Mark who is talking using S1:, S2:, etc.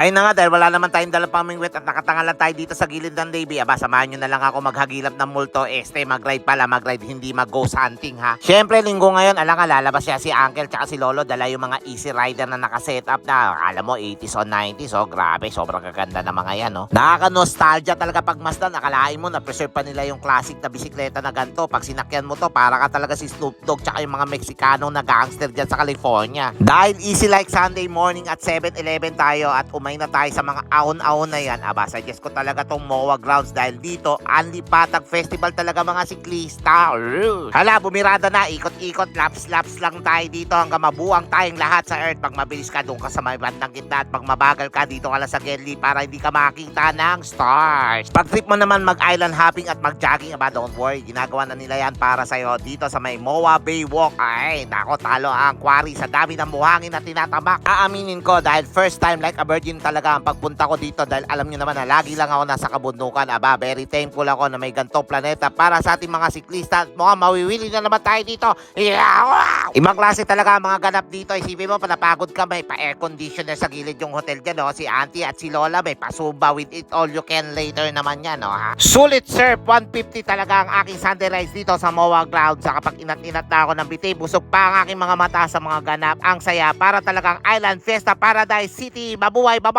S1: Ayun na nga, dahil wala naman tayong dalang pamingwit at nakatanga lang tayo dito sa gilid ng Davey. Aba, samahan nyo na lang ako maghagilap ng multo. Mag-ride pala, mag-ride, hindi mag-ghost hunting ha. Syempre, linggo ngayon, alam nga, lalabas siya si Uncle tsaka si Lolo. Dala yung mga easy rider na nakaset up na, alam mo, 80s o 90s. Oh, grabe, sobrang gaganda na mga yan, no? Nakaka-nostalgia talaga pag Mazda. Nakalain mo, na-preserve pa nila yung classic na bisikleta na ganito. Pag sinakyan mo to, para ka talaga si Snoop Dogg tsaka yung mga Meksikano na gangster dyan sa California. Dahil easy like Sunday morning at 7-Eleven tayo at umay na tayo sa mga ahon-ahon na yan. Aba, suggest ko talaga tong MOA Grounds dahil dito, Anli Patag Festival talaga mga siklista. Hala, bumirada na, ikot-ikot, laps-laps lang tayo dito hanggang mabuang tayong lahat sa earth. Pag mabilis ka, doon ka sa may bandang gitna at pag mabagal ka, dito ka lang sa Genly para hindi ka makita ng stars. Pag trip mo naman mag-island hopping at mag-jogging, aba, don't worry, ginagawa na nila yan para sa'yo dito sa may MOA Bay Walk. Ay, nako, talo ang quarry sa dami ng buhangin na tinatamak. Aaminin ko dahil first time like a virgin talaga ang pagpunta ko dito dahil alam nyo naman na lagi lang ako nasa kabundukan. Aba, very thankful ako na may gantong planeta para sa ating mga siklista. Mukhang mawiwili na naman tayo dito. Ibang klase talaga ang mga ganap dito. Isipin mo, panapagod ka, may pa-air conditioner sa gilid yung hotel dyan, no? Si Auntie at si Lola may pasumba with it all you can later naman yan, no? Ha? Sulit, sir. 150 talaga ang aking Sunday rides dito sa MOA Grounds. Sa kapag inat-inat na ako ng biti, busog pa ang aking mga mata sa mga ganap. Ang saya para talagang Island Fiesta Paradise City. Mabuhay, baba!